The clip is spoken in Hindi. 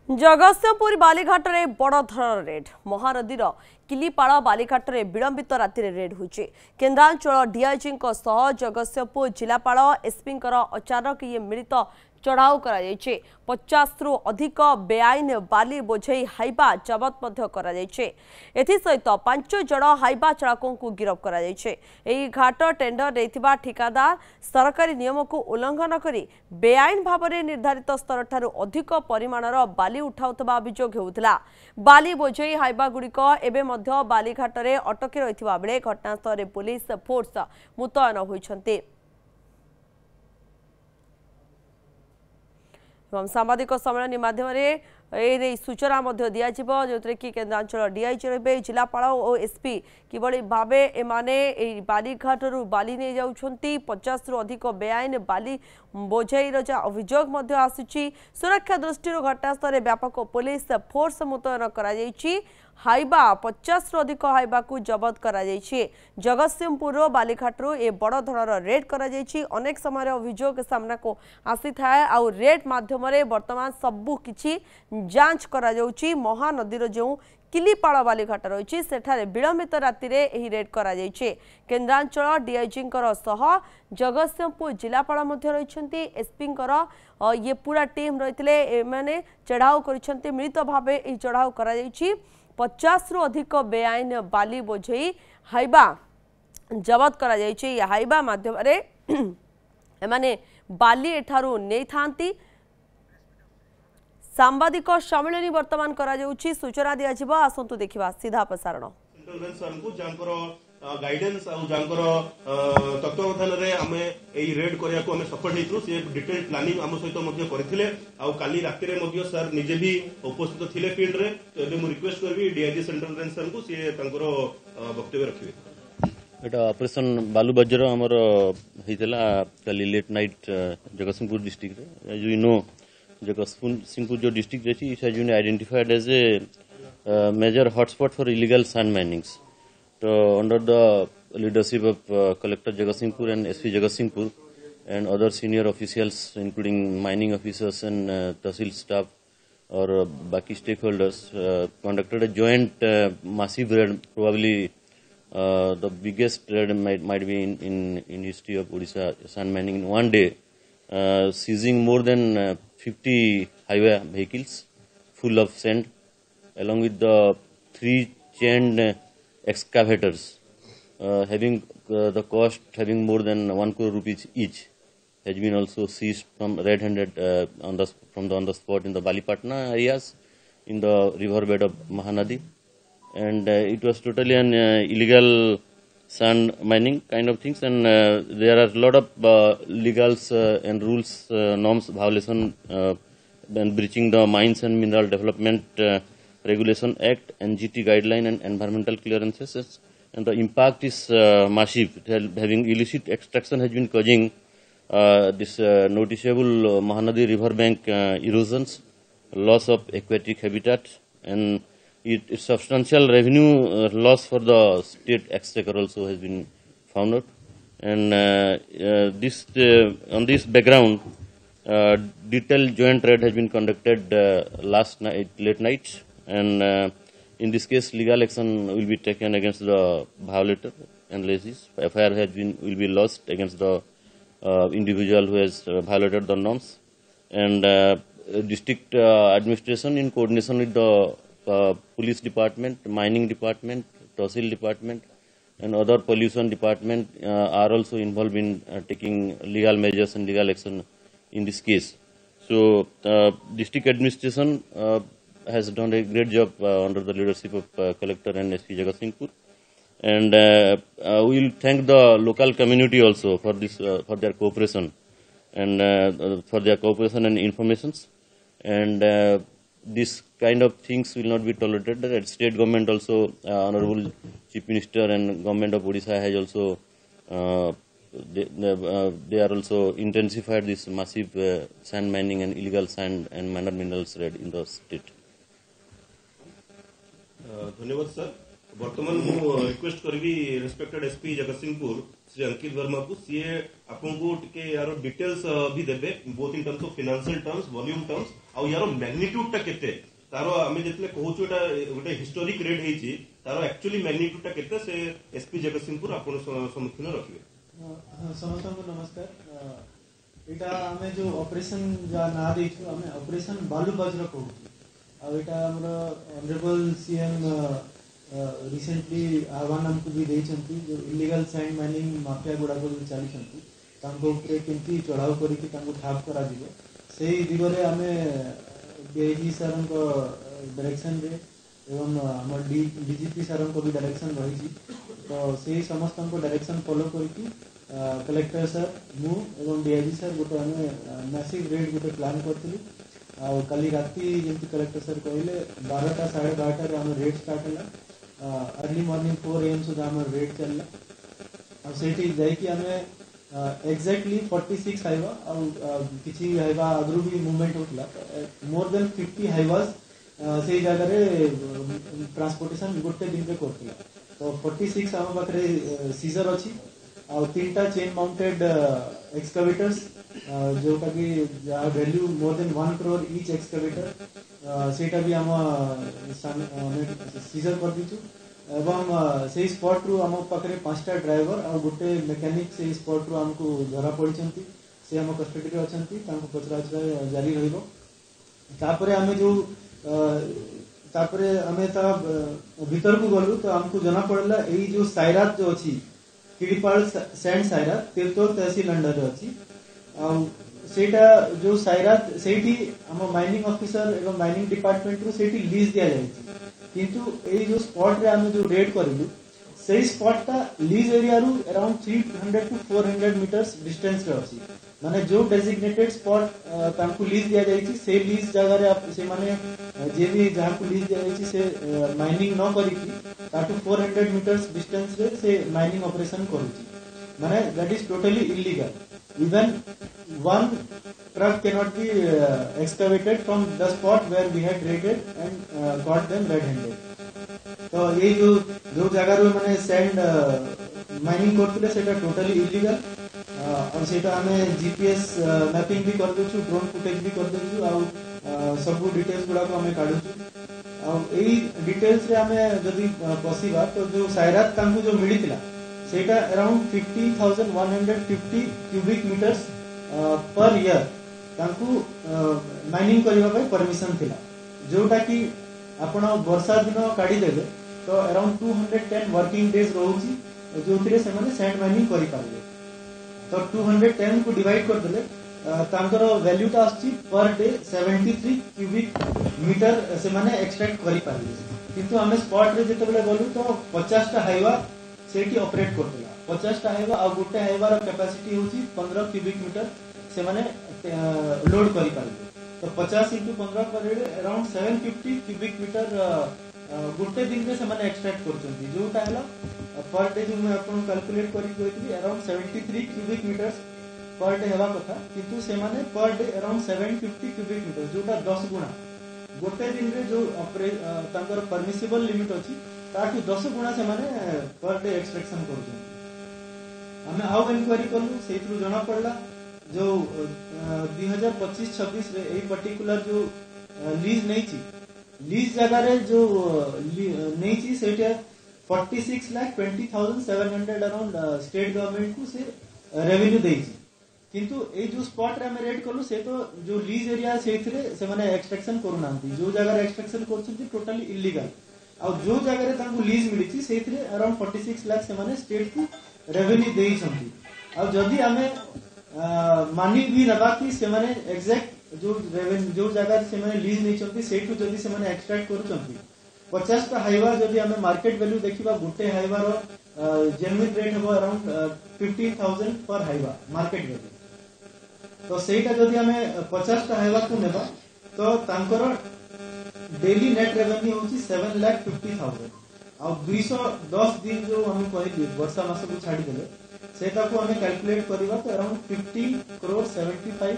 जगतसिंहपुर बालीघाट में बड़ धरण रेड महानदीर किलीपाड़ बालीघाट में विलंबित राति रेड होची केन्द्रांचल डीआईजी जगतसिंहपुर जिलापाल एसपी अचानक ये मिलित चढ़ाऊ कर 50 रु अधिक बेआईन बाली बोझई हाइबा जबत सहित 5 जन हाइबा चालकों को गिरफ्त कर घाट टेंडर नहीं ठिकादार सरकारी नियम को उल्लंघन कर बेआईन भाव में निर्धारित स्तर ठारू अधिक परिमाणर बाली उठाउतबा अभियोग हेउतला बाली बोझई हाइबा गुड़िक एवं बालीघाट में अटकी रही बेले घटनास्थल में पुलिस फोर्स मुतयन होइछन्ते। सांबादिक सम्मेलन माध्यम सूचना दिज्व जो कि केन्द्रांचल डीआईजी रे जिलापाल और एसपी किभली भावे एमाने बालीघाट बाली नहीं जाउछंती 50 रु अधिक बेआईन बाली बोझईर अभियोग आसुची सुरक्षा दृष्टि घटनास्थल में व्यापक पुलिस फोर्स मुतयन कर हाइबा 50 रु अधिक हाइबा को जबत कर जगतसिंहपुर बालीघाट ए बड़ धरण रेड कर अनेक समय अभियोग सामना को आसी थाए आउ रेड माध्यम वर्तमान सबु किछि जांच करा जाउची महानदीर जो किलीपाड़ बालीघाट रही सेठारे विलंबित राति रेड करा केन्द्रांचल डीआईजी जगतसिंहपुर जिलापाल रही एसपी ये पूरा टीम रही मैंने चढ़ाऊ कर मिलित भाव चढ़ाऊ कर 50 रु अधिक बेआईन बाली बोझई हाइबा जबत कर हाइबा माध्यम एमाने बाली एठारू नहीं थांती सांबादिक सम्मेलन वर्तमान करा जाउची सूचना दिया जिबा आसंतु देखिबा सीधा प्रसारण गाइडेंस तत्वावधान रे आमे एई रेड करिया को आमे सफल हेतु से डिटेल प्लानिंग आम सहित मध्ये करथिले आ काली राति रे मध्ये सर निजे भी उपस्थित थिले फील्ड रे तो एबे मु रिक्वेस्ट करबी डीआईजी सेंट्रल रेंज सर को से तांकर वक्तव्य रखिबे। एटा ऑपरेशन बालू बज्र हमर हेतला काली लेट नाइट जगतसिंहपुर डिस्ट्रिक्ट रे एज यू नो जगतसिंहपुर जो डिस्ट्रिक्ट रही it has been identified as a major hotspot for illegal sand minings. So under the leadership of Collector Jagatsinghpur and SP Jagatsinghpur and other senior officials including mining officers and Tahsil staff or baki stakeholders conducted a joint massive raid, probably the biggest raid might be in history of Odisha sand mining in one day, seizing more than 50 highway vehicles full of sand along with the 3 chained excavators having the cost having more than 1 crore rupees each has been also seized from red-handed on the spot in the Balipatna areas in the river bed of Mahanadi, and it was totally an illegal sand mining kind of things, and there are a lot of legals and rules norms violation and breaching the Mines and Mineral Development Regulation Act, NGT guideline and environmental clearances, and the impact is massive. Having illicit extraction has been causing this noticeable Mahanadi riverbank erosions, loss of aquatic habitat, and its substantial revenue loss for the state exchequer also has been found out. And on this background, detailed joint raid has been conducted last night, late night. And in this case, legal action will be taken against the violator and lessees. FIR will be lodged against the individual who has violated the norms. And district administration, in coordination with the police department, mining department, Tahsil department, and other pollution department are also involved in taking legal measures and legal action in this case. So district administration has done a great job under the leadership of Collector and SP Jagatsinghpur, and we will thank the local community also for this for their cooperation and informations, and this kind of things will not be tolerated. At state government also, Honorable Chief Minister and Government of Odisha has also they are also intensified this massive sand mining and illegal sand and minor minerals raid in the state. धन्यवाद सर। वर्तमान मु रिक्वेस्ट करबी रेस्पेक्टेड एसपी जगतसिंहपुर श्री अंकित वर्मा को सीए आपको टिके यार डिटेल्स भी देबे both in terms of financial terms volume terms आउ यार मैग्निट्यूड टा केते तारो आमे जेतले कहूछु एटा गोटे हिस्टोरिक रेड हेची तारो एक्चुअली मैग्निट्यूड टा केते से एसपी जगतसिंहपुर आपण सम्मुखीन रखिबे। समस्त को नमस्कार। एटा आमे जो ऑपरेशन जा ना देखु आमे ऑपरेशन बालू बज्र कहूछु आ एटा हमर ऑनरेबल सीएम रिसेंटली आह्वान हमको भी देइछंती जो इलीगल सैंड माइनिंग माफिया गुडा को चली छंती तांको ऊपर केंती चढ़ाव करी कि तांको ठाप करा दिबो सेही दिगरे आमे डीआईजी सर को डायरेक्शन रे एवं हमर डीजीपी सर को भी डायरेक्शन रही तो सेही समस्त को डायरेक्शन फॉलो करके कलेक्टर सर मु एवं डीआईजी सर गोटे आमे मैसिव रेड गोटे प्लान करथिलु आ काली राती जेंति कलेक्टर सर कहले 12टा 12:30 रे हम रेड स्टार्ट होला अर्ली मॉर्निंग 4 AM सुधा हम रेड चलला आ सेठी जाई कि हमें एक्जेक्टली 46 हाइवा और किसी हाइवा अगरू भी मूवमेंट होतला मोर देन 50 हाइवास से जगह रे ट्रांसपोर्टेशन गोटे दिन रे करतला तो 46 हम पाखरे सीजर अछि और 3टा चेन माउंटेड एक्सकवेटर्स जोटा कि value more than 1 crore each excavator सेटा भी हम सीजर कर दिछु एवं से स्पॉट रु हम पाखरे 5टा ड्राइवर और गोटे मैकेनिक से स्पॉट रु हमको धरा पड़िछंती से हम कस्टडी रे अछंती तांको पचराचरा जारी रहइबो तापरे हमें जो तापरे हमें ता भीतर को गलु तो हमको जना पड़ला एई जो सायरात जो अछि किड़ीपाल सैंड सायरात तिरतोल तहसील अंडर अछि आ सेटा जो सायरात सेठी हम माइनिंग ऑफिसर एवं माइनिंग डिपार्टमेंट रो सेठी लीज दिया जाय किंतु ए जो स्पॉट रे हम जो रेड करिलु से स्पॉट ता लीज एरिया रु अराउंड 300 टू 400 मीटर्स डिस्टेंस रे अछि माने जो डेजिग्नेटेड स्पॉट तांको लीज दिया जायछि से लीज जगह रे से माने जे भी जहां को लीज दिया जायछि से माइनिंग न करिकि ताटू 400 मीटर्स डिस्टेंस रे से माइनिंग ऑपरेशन करूछि माने that is totally illegal even one truck cannot be excavated from the spot where we had raided and got them red-handed तो ये जो जगह रो माने सैंड माइनिंग करथिले सेटा टोटली इलीगल और सेटा हमें जीपीएस मैपिंग भी कर देछु ड्रोन फुटेज भी कर देछु आ सब डिटेल्स गुडा को हमें काढुछु आ एई डिटेल्स रे हमें जदी पसिबा तो जो सायरात तांकु जो मिलितिला सेटा around 50,150 cubic metres per year तांकु माइनिंग करबा पे परमिशन थिला जोटा कि आपण वर्षा दिन काढी देबे तो अराउंड 210 वर्किंग डेज रहउची जोथिरे से माने सैंड माइनिंग करि पारबे तो 210 को डिवाइड कर देले तांकर वैल्यू ता आछि पर डे 73 क्यूबिक मीटर से माने एक्सट्रैक्ट करि पारबे किंतु हमें स्पॉट रे जेतेबेले गलु तो 50 टा हाइवा सेठी ऑपरेट करतला 50 टा हाइवा आ गुटे हाइवा रो कैपेसिटी होची 15 क्यूबिक मीटर से माने लोड करि पारबे तो 50 * 15 पर अराउंड 750 क्यूबिक मीटर गुटे दिन रे से माने एक्सट्रैक्ट करचंती जोटा हला पर डे जो मैं आपन कैलकुलेट करि कोइतली around 73 cubic metres per day हेबा कथा किंतु से माने per day around 750 cubic metre जोटा 10 गुना गोटे दिन रे जो तांकर परमिसिबल लिमिट अछि ताकि 10 गुना से माने पर डे एक्सट्रैक्शन करछन हमें आउ इंक्वायरी करलु सेथरु जणा पड़ला जो 2025-26 रे एई पर्टिकुलर जो लीज नै छी लीज जगह रे जो नै छी सेटा 46,20,700 अराउंड स्टेट गवर्नमेंट को से रेवेन्यू देई छी किंतु ए जो स्पॉट रे हम रेड करलु से तो जो लीज एरिया सेथरे से माने एक्सट्रैक्शन करू नांती जो जगह रे एक्सट्रैक्शन करछंती टोटली इलीगल और जो जगह रे तांको लीज मिली छी सेथरे अराउंड 46 लाख से माने स्टेट को रेवेन्यू देई छंती और जदी हमें मानी भी नबा कि से माने एग्जैक्ट जो रेवेन्यू जो जगह से माने लीज नै छंती सेठु जदी से माने एक्सट्रैक्ट करू छंती 50 टा हाइवा जदी हमें मार्केट वैल्यू देखिबा गुटे हाइवा रो जेन्युइन रेट हो अराउंड 15,000 पर हाइवा मार्केट वैल्यू तो सेटा जदी हमें 50 टा हाइवा को नेबा तो तांकर डेली नेट रेवेन्यू होची 7,50,000 और 210 दिन जो हम कहली वर्षा मास को छाडी देले सेटा को हमें कैलकुलेट करबा तो अराउंड 50 करोड़ 75